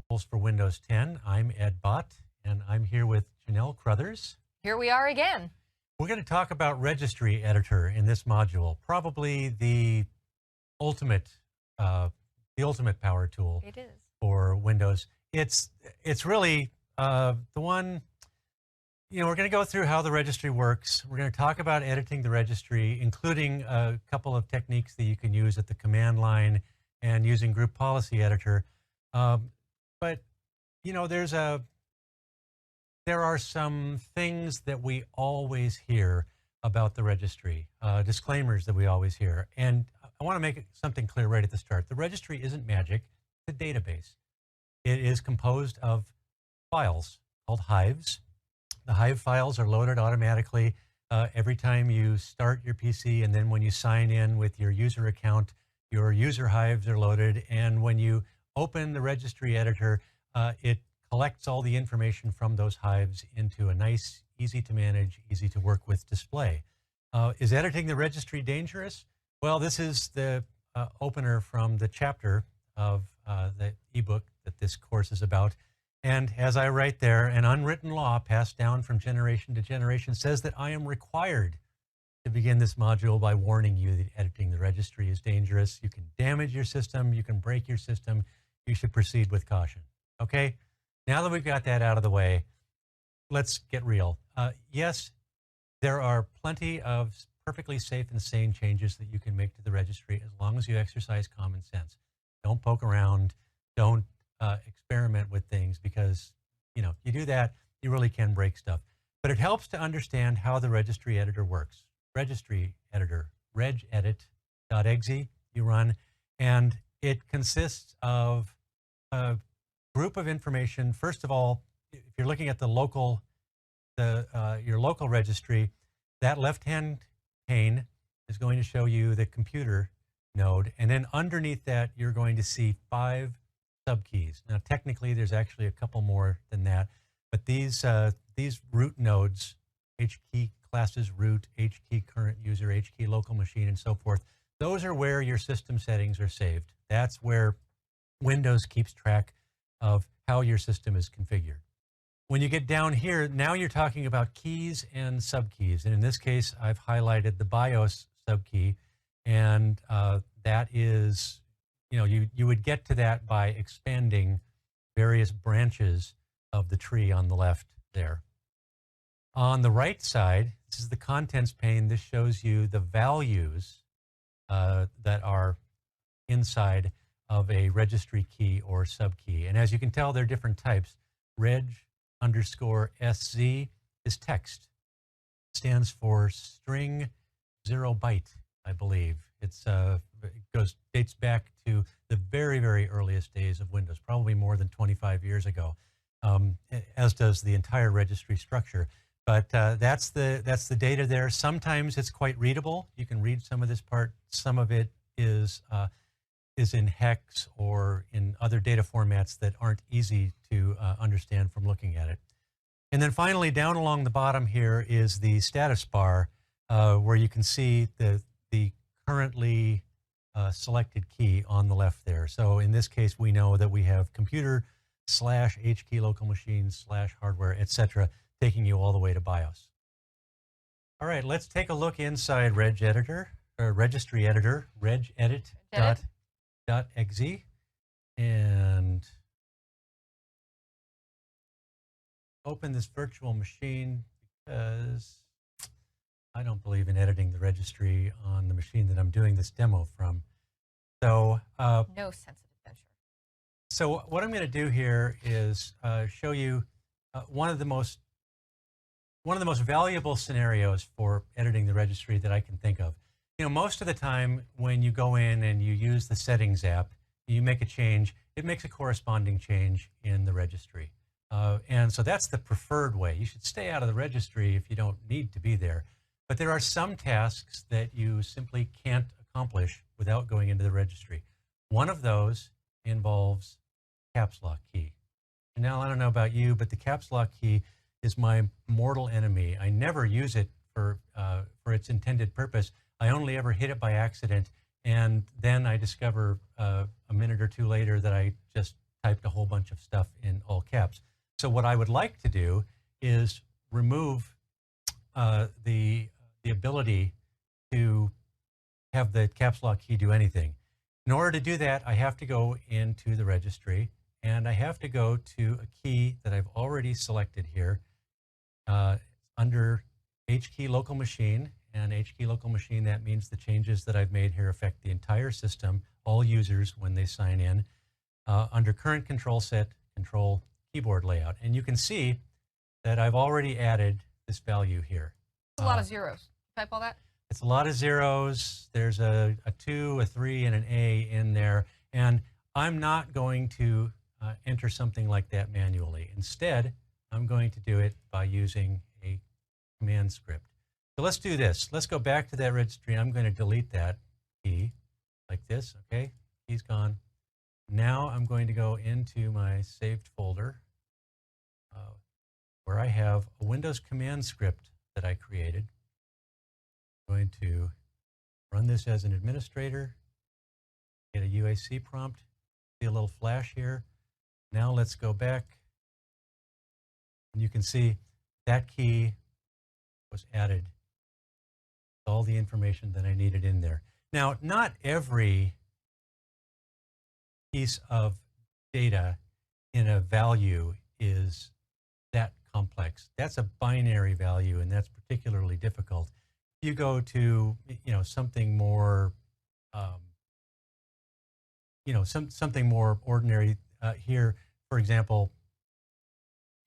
For Windows 10. I'm Ed Bott, and I'm here with Janelle Crothers. Here we are again. We're going to talk about Registry Editor in this module, probably the ultimate power tool. It is. For Windows. It's really the one. We're going to go through how the registry works. We're going to talk about editing the registry, including a couple of techniques that you can use at the command line and using Group Policy Editor. But there are some things that we always hear about the registry, disclaimers that we always hear. And I want to make something clear right at the start. The registry isn't magic. It's a database. It is composed of files called hives. The hive files are loaded automatically every time you start your PC, and then when you sign in with your user account, your user hives are loaded. And when you open the registry editor, it collects all the information from those hives into a nice, easy to manage, easy to work with display. Is editing the registry dangerous? Well, this is the opener from the chapter of the ebook that this course is about. And as I write there, an unwritten law passed down from generation to generation says that I am required to begin this module by warning you that editing the registry is dangerous. You can damage your system. You can break your system. You should proceed with caution. Okay? Now that we've got that out of the way, let's get real. Yes, there are plenty of perfectly safe and sane changes that you can make to the registry as long as you exercise common sense. Don't poke around. Don't experiment with things, because you do that, you really can break stuff. But it helps to understand how the registry editor works. Registry editor, regedit.exe, you run, and it consists of a group of information. First of all, if you're looking at your local registry, that left-hand pane is going to show you the computer node, and then underneath that you're going to see 5 subkeys. Now technically there's actually a couple more than that, but these root nodes, HKey classes root, HKey current user, HKey local machine, and so forth, those are where your system settings are saved. That's where Windows keeps track of how your system is configured. When you get down here, now you're talking about keys and subkeys. And in this case, I've highlighted the BIOS subkey. And that is, you would get to that by expanding various branches of the tree on the left there. On the right side, this is the contents pane. This shows you the values that are inside of a registry key or subkey. And as you can tell, there are different types. Reg_SZ is text. It stands for string 0 byte, I believe. Dates back to the very, very earliest days of Windows, probably more than 25 years ago, as does the entire registry structure. But that's the data there. Sometimes it's quite readable. You can read some of this part. Some of it is in hex or in other data formats that aren't easy to understand from looking at it. And then finally, down along the bottom here is the status bar, where you can see the currently selected key on the left there. So in this case, we know that we have computer /HKey local machine /hardware, etc., taking you all the way to BIOS. All right, let's take a look inside Registry Editor, regedit.exe, and open this virtual machine because I don't believe in editing the registry on the machine that I'm doing this demo from. So no sense of adventure. So what I'm going to do here is show you one of the most valuable scenarios for editing the registry that I can think of. Most of the time when you go in and you use the Settings app, you make a change, it makes a corresponding change in the registry. And so that's the preferred way. You should stay out of the registry if you don't need to be there. But there are some tasks that you simply can't accomplish without going into the registry. One of those involves caps lock key. And now, I don't know about you, but the caps lock key is my mortal enemy. I never use it for its intended purpose. I only ever hit it by accident, and then I discover a minute or two later that I just typed a whole bunch of stuff in all caps. So what I would like to do is remove the ability to have the caps lock key do anything. In order to do that, I have to go into the registry, and I have to go to a key that I've already selected here under H key local machine. And H key local machine, that means the changes that I've made here affect the entire system, all users when they sign in. Under current control set, control keyboard layout. And you can see that I've already added this value here. A lot of zeros. Type all that? It's a lot of zeros. There's a 2, a 3, and an A in there. And I'm not going to enter something like that manually. Instead, I'm going to do it by using a command script. So let's do this. Let's go back to that registry. I'm going to delete that key like this, okay? Key's gone. Now I'm going to go into my saved folder where I have a Windows command script that I created. I'm going to run this as an administrator, get a UAC prompt, see a little flash here. Now let's go back, and you can see that key was added. All the information that I needed in there. Now, not every piece of data in a value is that complex. That's a binary value, and that's particularly difficult. If you go to, something more, something more ordinary here, for example,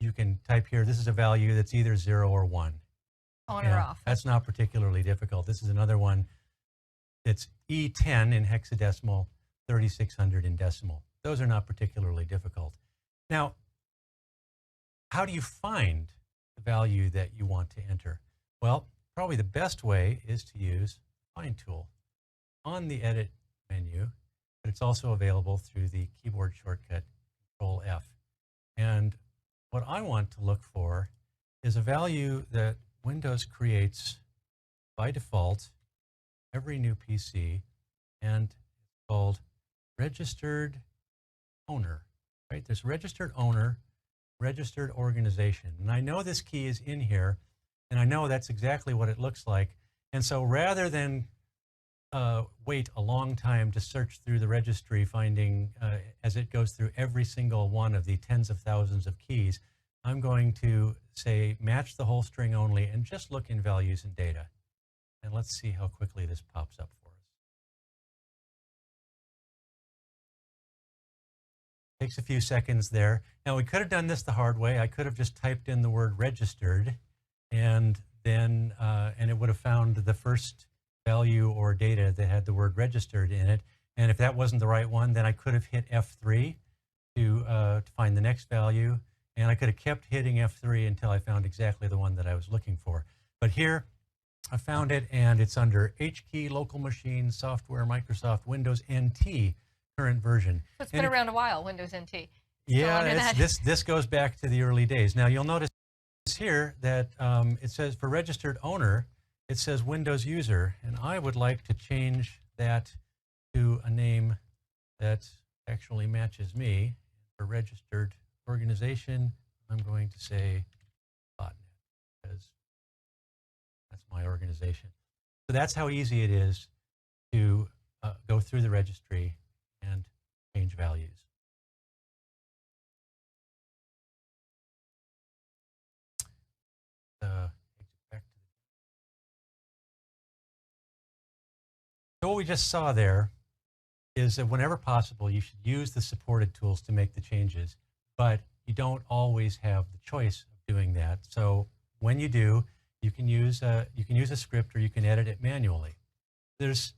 you can type here, this is a value that's either 0 or 1. On or off. That's not particularly difficult. This is another one. It's E10 in hexadecimal, 3600 in decimal. Those are not particularly difficult. Now, how do you find the value that you want to enter? Well, probably the best way is to use the Find tool on the Edit menu, but it's also available through the keyboard shortcut Control F. And what I want to look for is a value that Windows creates by default every new PC, and it's called registered owner, right? There's registered owner, registered organization. And I know this key is in here, and I know that's exactly what it looks like. And so rather than wait a long time to search through the registry, finding as it goes through every single one of the tens of thousands of keys, I'm going to say match the whole string only and just look in values and data. And let's see how quickly this pops up for us. Takes a few seconds there. Now we could have done this the hard way. I could have just typed in the word registered, and then and it would have found the first value or data that had the word registered in it. And if that wasn't the right one, then I could have hit F3 to find the next value. And I could have kept hitting F3 until I found exactly the one that I was looking for. But here, I found it, and it's under H key, local machine, software, Microsoft, Windows NT, current version. So it's been around a while, Windows NT. Yeah, this goes back to the early days. Now, you'll notice here that it says for registered owner, it says Windows user, and I would like to change that to a name that actually matches me. For registered organization, I'm going to say botnet, because that's my organization. So that's how easy it is to go through the registry and change values. So what we just saw there is that whenever possible, you should use the supported tools to make the changes, but you don't always have the choice of doing that. So when you do, you can use a script, or you can edit it manually. There's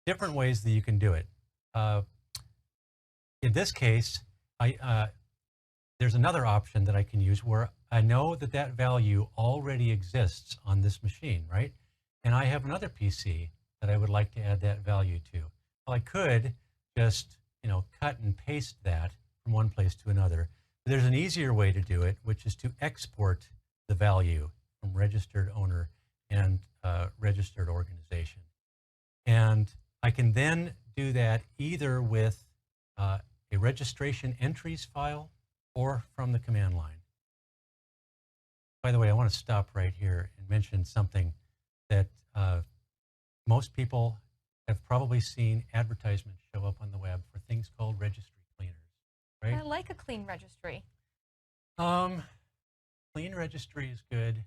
different ways that you can do it. In this case, there's another option that I can use where I know that that value already exists on this machine, right? And I have another PC that I would like to add that value to. Well, I could just, cut and paste that from one place to another. But there's an easier way to do it, which is to export the value from registered owner and registered organization. And I can then do that either with a registration entries file or from the command line. By the way, I want to stop right here and mention something that most people have probably seen advertisements show up on the web for things called registry cleaners, right? I like a clean registry. Clean registry is good.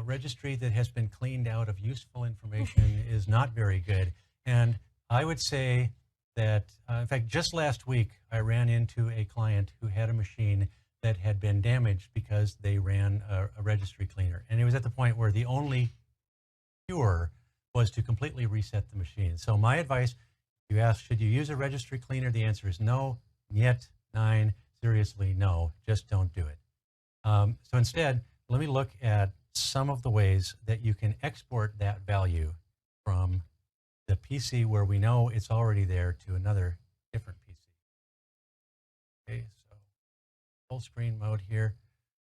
Registry that has been cleaned out of useful information is not very good. And I would say that, in fact, just last week, I ran into a client who had a machine that had been damaged because they ran a registry cleaner. And it was at the point where the only cure was to completely reset the machine. So my advice, you ask, should you use a registry cleaner? The answer is no, yet, nine, seriously, no, just don't do it. So instead, let me look at some of the ways that you can export that value from the PC where we know it's already there to another different PC. Okay, so full screen mode here.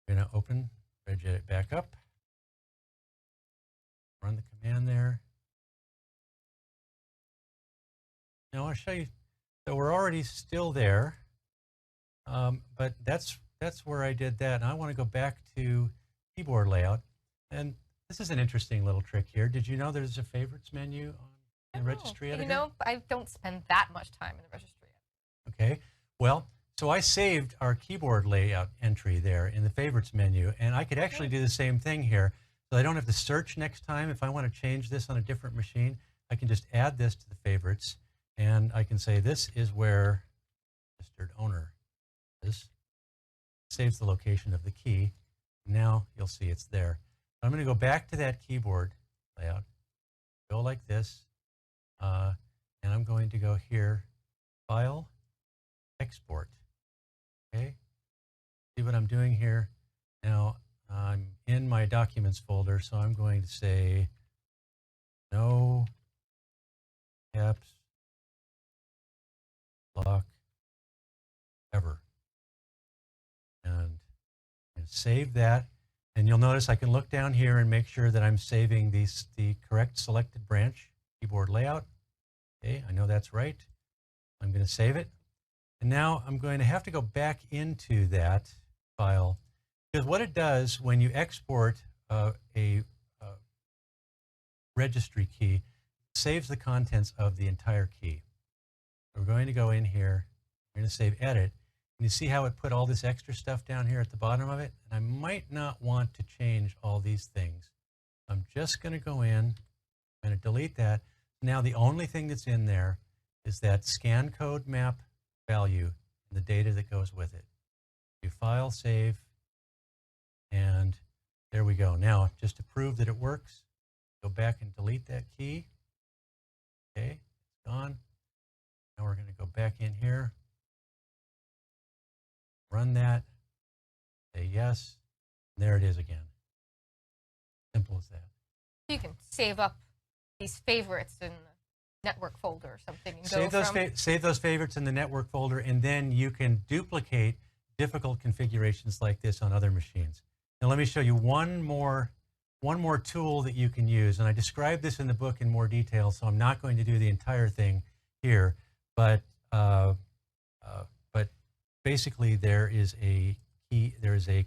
We're going to open regedit back up. Run the command there. Now I'll show you. So we're already still there, but that's where I did that. And I want to go back to keyboard layout. And this is an interesting little trick here. Did you know there's a favorites menu on the registry editor? You know, I don't spend that much time in the registry editor. Okay. Well, so I saved our keyboard layout entry there in the favorites menu, and I could actually do the same thing here. So I don't have to search next time. If I want to change this on a different machine, I can just add this to the favorites, and I can say this is where registered owner is. Saves the location of the key. Now you'll see it's there. I'm going to go back to that keyboard layout, go like this, and I'm going to go here, File, Export. Okay, see what I'm doing here? Now I'm in my Documents folder, so I'm going to say no caps lock ever. And save that. And you'll notice I can look down here and make sure that I'm saving the correct selected branch, keyboard layout. Okay, I know that's right. I'm going to save it. And now I'm going to have to go back into that file, because what it does when you export a registry key, it saves the contents of the entire key. We're going to go in here, we're going to save edit. And you see how it put all this extra stuff down here at the bottom of it? And I might not want to change all these things. I'm just going to go in, I'm going to delete that. Now the only thing that's in there is that scan code map value and the data that goes with it. You file, save, and there we go. Now, just to prove that it works, go back and delete that key. Okay, it's gone. Now we're going to go back in here. Run that, say yes, and there it is again. Simple as that. You can save up these favorites in the network folder or something. And Save those favorites in the network folder, and then you can duplicate difficult configurations like this on other machines. Now let me show you one more tool that you can use, and I describe this in the book in more detail, so I'm not going to do the entire thing here, but basically, there is a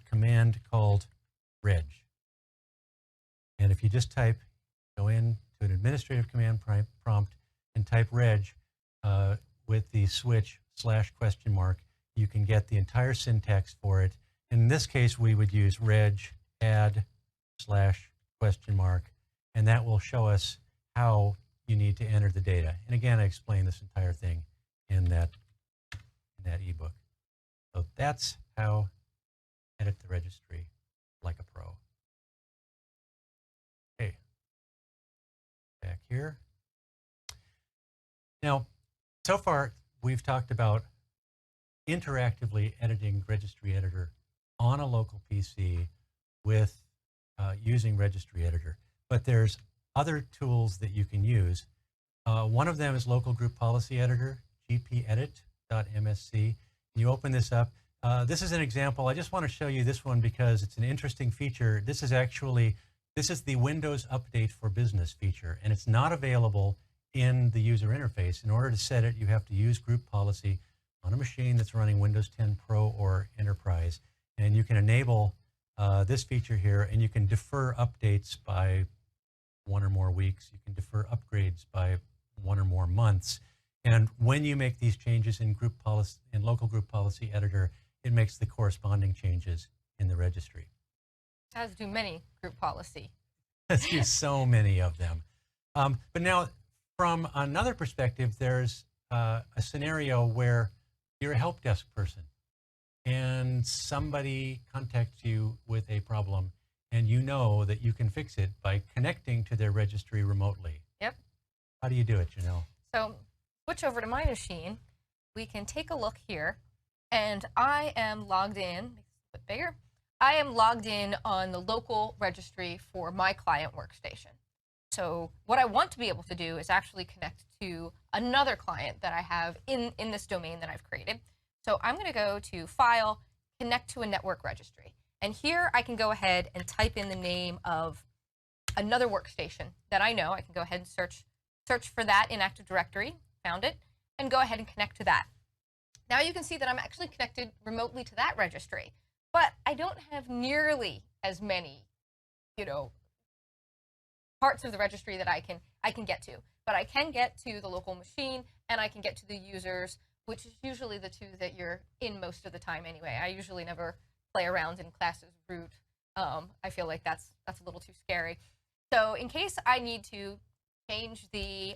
command called reg. And if you just go into an administrative command prompt and type reg with the switch /?, you can get the entire syntax for it. In this case, we would use reg add /?, and that will show us how you need to enter the data. And again, I explain this entire thing in that ebook. So that's how to edit the registry like a pro. Okay, back here. Now, so far we've talked about interactively editing Registry Editor on a local PC with using Registry Editor. But there's other tools that you can use. One of them is Local Group Policy Editor, gpedit.msc. You open this up. This is an example. I just want to show you this one because it's an interesting feature. This is the Windows Update for Business feature, and it's not available in the user interface. In order to set it, you have to use group policy on a machine that's running Windows 10 Pro or Enterprise. And you can enable this feature here, and you can defer updates by 1 or more weeks. You can defer upgrades by 1 or more months. And when you make these changes in group policy, in local group policy editor, it makes the corresponding changes in the registry. As do many group policy. Let's do so many of them. But now, from another perspective, there's a scenario where you're a help desk person and somebody contacts you with a problem, and you know that you can fix it by connecting to their registry remotely. Yep. How do you do it, Janelle? So switch over to my machine. We can take a look here, and I am logged in. Make this a bit bigger. I am logged in on the local registry for my client workstation. So what I want to be able to do is actually connect to another client that I have in this domain that I've created. So I'm going to go to File, Connect to a Network Registry. And here I can go ahead and type in the name of another workstation that I know. I can go ahead and search for that in Active Directory, found it, and go ahead and connect to that. Now you can see that I'm actually connected remotely to that registry, but I don't have nearly as many, parts of the registry that I can get to. But I can get to the local machine, and I can get to the users, which is usually the two that you're in most of the time anyway. I usually never play around in classes root. I feel like that's a little too scary. So in case I need to change the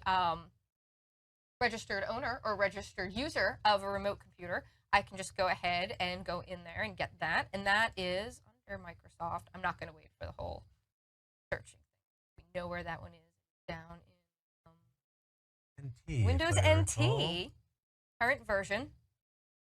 registered owner or registered user of a remote computer, I can just go ahead and go in there and get that. And that is under Microsoft. I'm not going to wait for the whole searching thing. We know where that one is. Down in Windows NT, current version.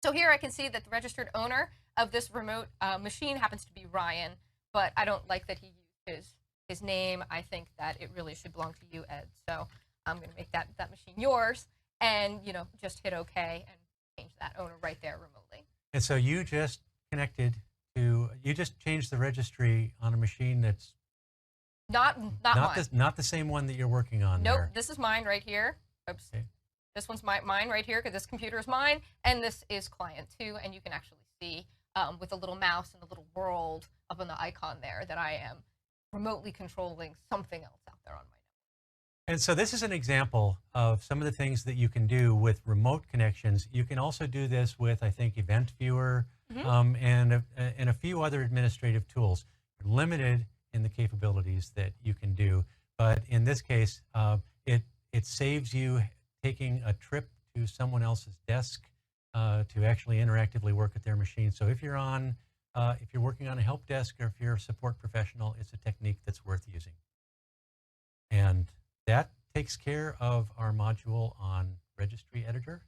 So here I can see that the registered owner of this remote machine happens to be Ryan, but I don't like that he used his name. I think that it really should belong to you, Ed. So I'm going to make that machine yours, and just hit OK and change that owner right there remotely. And so you just you just changed the registry on a machine that's not mine. Not the same one that you're working on. Nope, there. this is mine right here. Oops. Okay. This one's mine right here, because this computer is mine, and this is client 2, and you can actually see with a little mouse and a little world up on the icon there that I am remotely controlling something else out there on my network. And so this is an example of some of the things that you can do with remote connections. You can also do this with, I think, Event Viewer and a few other administrative tools. You're limited in the capabilities that you can do, but in this case, it saves you taking a trip to someone else's desk to actually interactively work at their machine. So if you're working on a help desk, or if you're a support professional, it's a technique that's worth using. And that takes care of our module on Registry Editor.